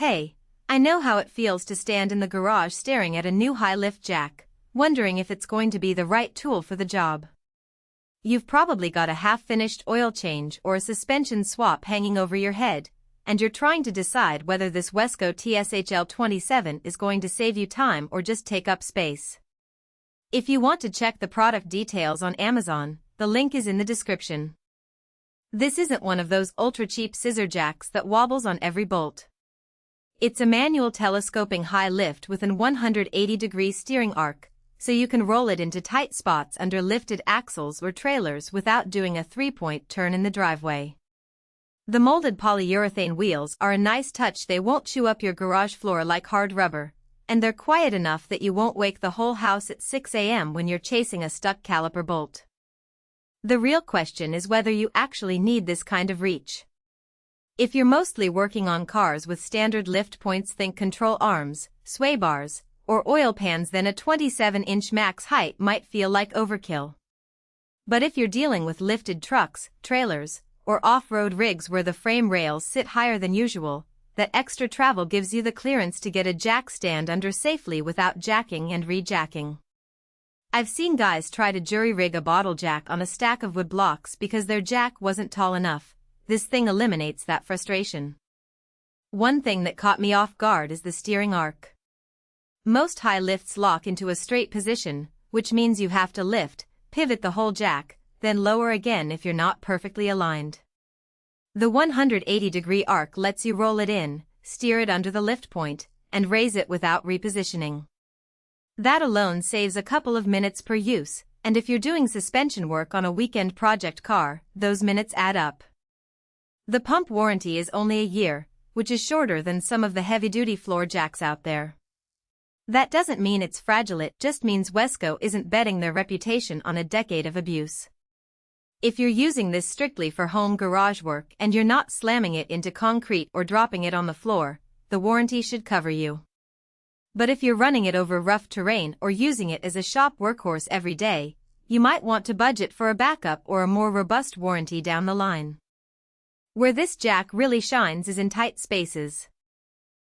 Hey, I know how it feels to stand in the garage staring at a new high-lift jack, wondering if it's going to be the right tool for the job. You've probably got a half-finished oil change or a suspension swap hanging over your head, and you're trying to decide whether this Wesco TSHL27 is going to save you time or just take up space. If you want to check the product details on Amazon, the link is in the description. This isn't one of those ultra-cheap scissor jacks that wobbles on every bolt. It's a manual telescoping high lift with an 180-degree steering arc, so you can roll it into tight spots under lifted axles or trailers without doing a three-point turn in the driveway. The molded polyurethane wheels are a nice touch. They won't chew up your garage floor like hard rubber, and they're quiet enough that you won't wake the whole house at 6 a.m. when you're chasing a stuck caliper bolt. The real question is whether you actually need this kind of reach. If you're mostly working on cars with standard lift points, think control arms, sway bars, or oil pans, then a 27-inch max height might feel like overkill. But if you're dealing with lifted trucks, trailers, or off-road rigs where the frame rails sit higher than usual, that extra travel gives you the clearance to get a jack stand under safely without jacking and re-jacking. I've seen guys try to jury-rig a bottle jack on a stack of wood blocks because their jack wasn't tall enough. This thing eliminates that frustration. One thing that caught me off guard is the steering arc. Most high lifts lock into a straight position, which means you have to lift, pivot the whole jack, then lower again if you're not perfectly aligned. The 180-degree arc lets you roll it in, steer it under the lift point, and raise it without repositioning. That alone saves a couple of minutes per use, and if you're doing suspension work on a weekend project car, those minutes add up. The pump warranty is only a year, which is shorter than some of the heavy-duty floor jacks out there. That doesn't mean it's fragile, it just means Wesco isn't betting their reputation on a decade of abuse. If you're using this strictly for home garage work and you're not slamming it into concrete or dropping it on the floor, the warranty should cover you. But if you're running it over rough terrain or using it as a shop workhorse every day, you might want to budget for a backup or a more robust warranty down the line. Where this jack really shines is in tight spaces.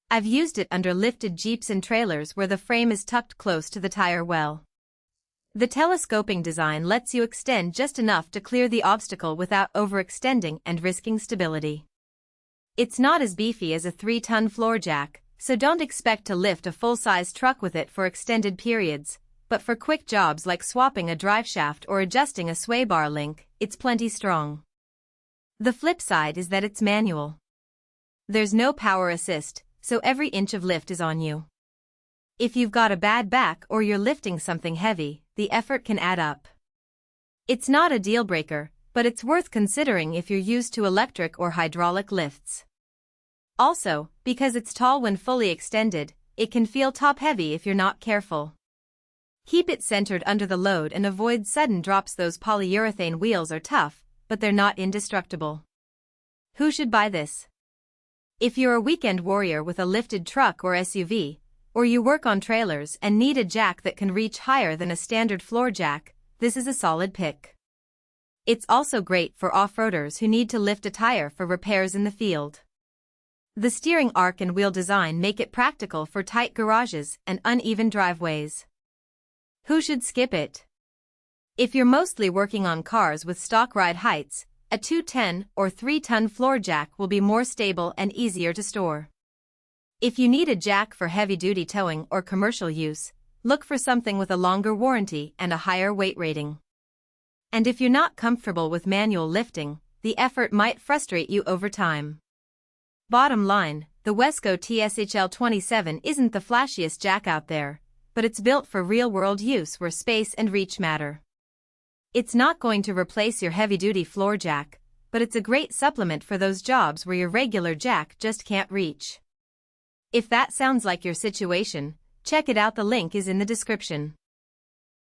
I've used it under lifted Jeeps and trailers where the frame is tucked close to the tire well. The telescoping design lets you extend just enough to clear the obstacle without overextending and risking stability. It's not as beefy as a 3-ton floor jack, so don't expect to lift a full-size truck with it for extended periods, but for quick jobs like swapping a driveshaft or adjusting a sway bar link, it's plenty strong. The flip side is that it's manual. There's no power assist, so every inch of lift is on you. If you've got a bad back or you're lifting something heavy, the effort can add up. It's not a deal-breaker, but it's worth considering if you're used to electric or hydraulic lifts. Also, because it's tall when fully extended, it can feel top-heavy if you're not careful. Keep it centered under the load and avoid sudden drops. Those polyurethane wheels are tough, but they're not indestructible. Who should buy this? If you're a weekend warrior with a lifted truck or SUV, or you work on trailers and need a jack that can reach higher than a standard floor jack, this is a solid pick. It's also great for off-roaders who need to lift a tire for repairs in the field. The steering arc and wheel design make it practical for tight garages and uneven driveways. Who should skip it? If you're mostly working on cars with stock ride heights, a 2-ton or 3-ton floor jack will be more stable and easier to store. If you need a jack for heavy-duty towing or commercial use, look for something with a longer warranty and a higher weight rating. And if you're not comfortable with manual lifting, the effort might frustrate you over time. Bottom line, the Wesco TSHL27 isn't the flashiest jack out there, but it's built for real-world use where space and reach matter. It's not going to replace your heavy-duty floor jack, but it's a great supplement for those jobs where your regular jack just can't reach. If that sounds like your situation, check it out. The link is in the description.